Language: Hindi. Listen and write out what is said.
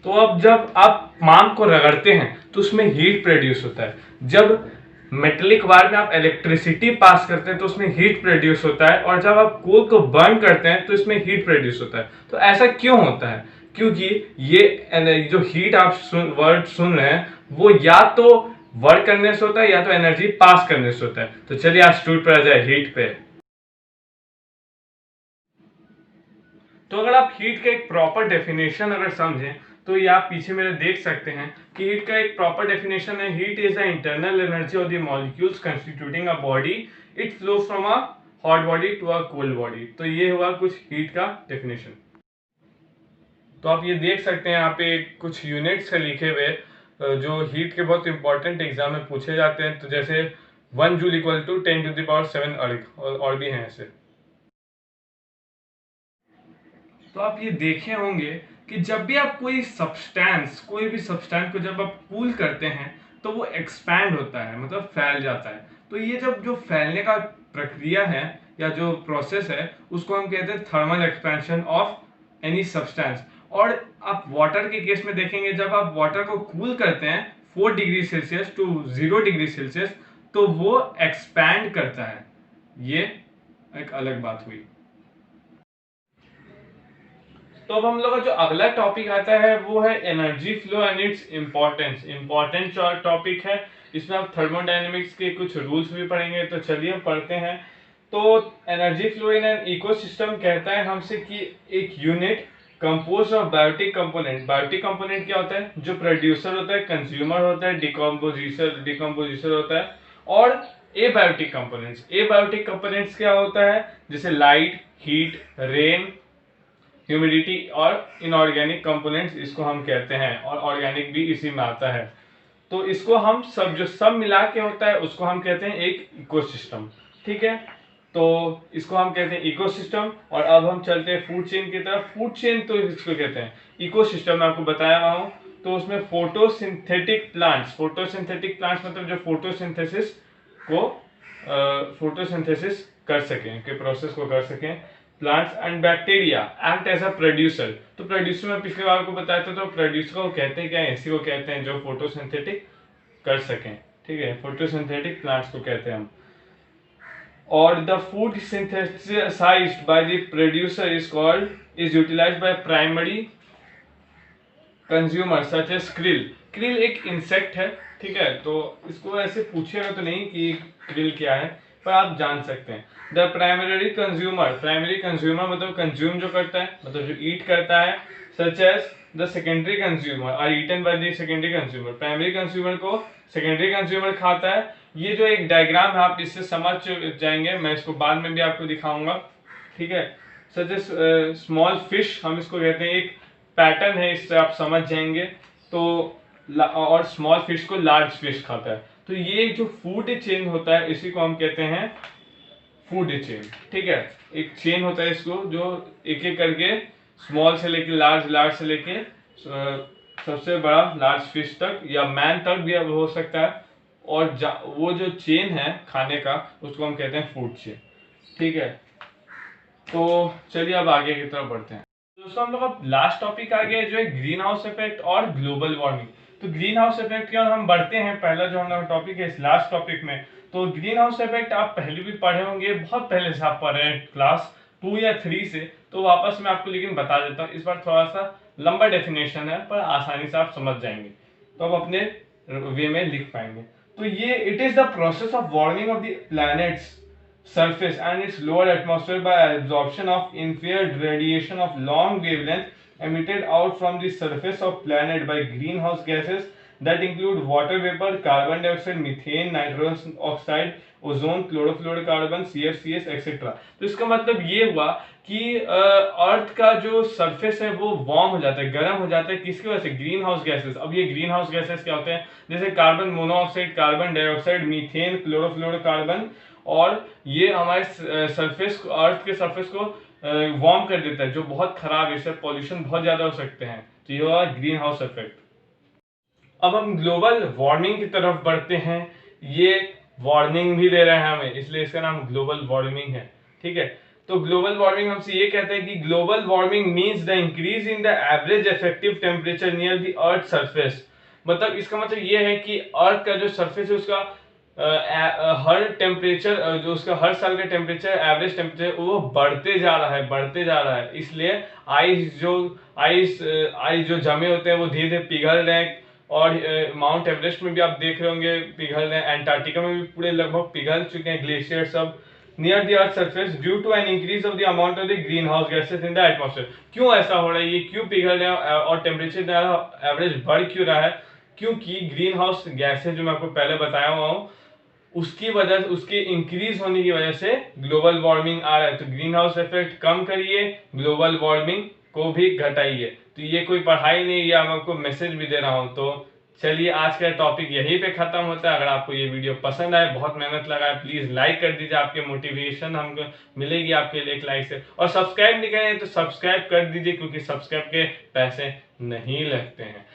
तो अब जब आप मांग को रगड़ते हैं तो उसमें हीट प्रोड्यूस होता है। जब मेटेलिक वायर में आप इलेक्ट्रिसिटी पास करते हैं तो उसमें हीट प्रोड्यूस होता है, और जब आप कोल को बर्न करते हैं तो इसमें हीट प्रोड्यूस होता है। तो ऐसा क्यों होता है? क्योंकि ये जो हीट आप वर्ड सुन रहे हैं वो या तो वर्क करने से होता है या तो एनर्जी पास करने से होता है। तो चलिए आज स्टूल पर आ जाए हीट पे। तो अगर आप हीट का एक प्रॉपर डेफिनेशन अगर समझें तो ये आप पीछे मेरे देख सकते हैं कि हीट का एक प्रॉपर डेफिनेशन है, heat is the internal energy of the molecules constituting a body, it flows from a hot body to a cold body. तो ये हुआ कुछ हीट का डेफिनेशन। तो आप ये देख सकते हैं यहाँ पे कुछ यूनिट्स है लिखे हुए जो हीट के बहुत इंपॉर्टेंट एग्जाम में पूछे जाते हैं। तो जैसे 1 जूल इक्वल टू 10⁻⁷ अर्ग, और भी हैं ऐसे। तो आप ये देखे होंगे कि जब भी आप कोई भी सब्सटेंस को जब आप कूल करते हैं तो वो एक्सपैंड होता है, मतलब फैल जाता है। तो ये जब जो फैलने का प्रक्रिया है या जो प्रोसेस है उसको हम कहते हैं thermal expansion of any substance. और आप वाटर के केस में देखेंगे, जब आप वाटर को कूल करते हैं 4 degree celsius to 0 degree celsius तो वो एक्सपैंड करता है। ये एक अलग बात हुई। तो अब हम लोग का जो अगला टॉपिक आता है वो है energy flow and it's important topic है। इसमें आप थर्मोडायनेमिक्स के कुछ रूल्स भी पढ़ेंगे। तो चलिए हम पढ़ते हैं। तो energy flow in an ecosystem कहता है हमसे कि एक unit compose of biotic component. Biotic component क्या होता है? जो प्रोड्यूसर होता है, कंज्यूमर होता है, डिकम्पोजिटर होता है, और ए बायोटिक कंपोनेंट्स क्या होता है? जैसे लाइट, हीट, रेन, ह्यूमिडिटी और इनऑर्गेनिक कंपोनेंट्स इसको हम कहते हैं, और ऑर्गेनिक भी इसी में आता है। तो इसको हम सब मिला के होता है उसको हम कहते हैं एक इकोसिस्टम। ठीक है, तो इसको हम कहते हैं इकोसिस्टम। और अब हम चलते हैं फूड चेन की तरफ। फूड चेन तो इसको कहते हैं इकोसिस्टम, मैं आपको बताया रहा हूँ। तो उसमें फोटोसिंथेटिक प्लांट्स मतलब जो फोटोसिंथेसिस कर सकें, के प्रोसेस को कर सकें। Plants and bacteria act as a producer. तो प्रोड्यूसर में पिछले बार को बताया था, तो प्रोड्यूसर को कहते हैं क्या? इसी को कहते हैं जो फोटोसिंथेटिक कर सकें। ठीक है, फोटोसिंथेटिक प्लांट्स को कहते हैं हम। और the food synthesized by the producer is utilized by primary consumer such as krill. Krill एक इंसेक्ट है। ठीक है, तो इसको ऐसे पूछेगा तो नहीं कि क्रिल क्या है, पर आप जान सकते हैं। द प्राइमरी कंज्यूमर मतलब कंज्यूम जो करता है, मतलब जो ईट करता है। Such as the secondary consumer are eaten by the secondary consumer. Primary consumer को सेकेंडरी कंज्यूमर खाता है। ये जो एक डायग्राम है आप इससे समझ जाएंगे, मैं इसको बाद में भी आपको दिखाऊंगा। ठीक है, सच एज स्मॉल फिश हम इसको कहते हैं, एक पैटर्न है, इससे आप समझ जाएंगे। तो और स्मॉल फिश को लार्ज फिश खाता है। तो ये जो फूड चेन होता है इसी को हम कहते हैं फूड चेन। ठीक है, एक चेन होता है इसको, जो एक एक करके स्मॉल से लेके लार्ज, लार्ज से लेके सबसे बड़ा लार्ज फिश तक या मैन तक भी अब हो सकता है। और वो जो चेन है खाने का उसको हम कहते हैं फूड चेन। ठीक है, तो चलिए अब आगे की तरफ बढ़ते हैं। दोस्तों हम लोग अब लास्ट टॉपिक आ गया जो है ग्रीन हाउस इफेक्ट और ग्लोबल वार्मिंग। तो ग्रीन हाउस इफेक्ट की ओर हम बढ़ते हैं। पहला जो हम लोग टॉपिक है इस लास्ट टॉपिक में, तो ग्रीन हाउस इफेक्ट आप पहले भी पढ़े होंगे, बहुत पहले से आप पढ़ रहे हैं क्लास 2 या 3 से। तो वापस मैं आपको लेकिन बता देता हूँ, इस बार थोड़ा सा लंबा डेफिनेशन है पर आसानी से आप समझ जाएंगे, तो आप अपने वे में लिख पाएंगे। तो ये it is the process of warming of the planets surface and its lower atmosphere by absorption of infrared radiation of long wavelength emitted out from the surface of planet by greenhouse gases that include water vapor, carbon dioxide, methane, nitrogen oxide, ozone, chlorofluorocarbon, CFCs etcetera. तो इसका मतलब ये हुआ कि अर्थ का जो सरफेस है वो वार्म हो जाता है, गर्म हो जाता है। किसकी वजह से? Green house gases. अब ये ग्रीन हाउस गैसेस क्या होते हैं? जैसे carbon monoxide, carbon dioxide, methane, chlorofluorocarbon. और ये हमारे सरफेस, अर्थ के सरफेस को वार्म कर देता है, जो बहुत खराब है, इससे पॉल्यूशन बहुत ज्यादा हो सकते हैं। तो ये हुआ ग्रीन हाउस इफेक्ट। अब हम ग्लोबल वार्मिंग की तरफ बढ़ते हैं। ये वार्निंग भी दे रहे हैं हमें, इसलिए इसका नाम ग्लोबल वार्मिंग है। ठीक है, तो ग्लोबल वार्मिंग हमसे ये कहते हैं कि global warming means the increase in the average effective temperature near the earth surface. मतलब इसका मतलब ये है कि अर्थ का जो सरफेस है उसका हर टेम्परेचर जो उसका हर साल का टेम्परेचर एवरेज टेम्परेचर वो बढ़ते जा रहा है, बढ़ते जा रहा है। इसलिए आइस जो जमे होते हैं वो धीरे धीरे पिघल रहे हैं। और माउंट एवरेस्ट में भी आप देख रहे होंगे पिघल रहे हैं, एंटार्क्टिका में भी पूरे लगभग पिघल चुके हैं ग्लेशियर सब near the earth surface due to an increase of the amount of the greenhouse gases in the atmosphere. क्यों ऐसा हो रहा है, ये क्यों पिघल रहे हैं और टेम्परेचर एवरेज बढ़ क्यों रहा है? क्योंकि ग्रीन हाउस गैसेज जो मैं आपको पहले बताया हुआ हूँ उसकी वजह उसके इंक्रीज होने की वजह से ग्लोबल वार्मिंग आ रहा है। तो ग्रीन हाउस इफेक्ट कम करिए, ग्लोबल वार्मिंग को भी घटाइए। तो ये कोई पढ़ाई नहीं, या मैं आपको मैसेज भी दे रहा हूँ। तो चलिए आज का टॉपिक यहीं पे खत्म होता है। अगर आपको ये वीडियो पसंद आए, बहुत मेहनत लगा है, प्लीज लाइक कर दीजिए, आपके मोटिवेशन हमको मिलेगी आपके लिए एक लाइक से। और सब्सक्राइब नहीं करें तो सब्सक्राइब कर दीजिए, क्योंकि सब्सक्राइब के पैसे नहीं लगते हैं।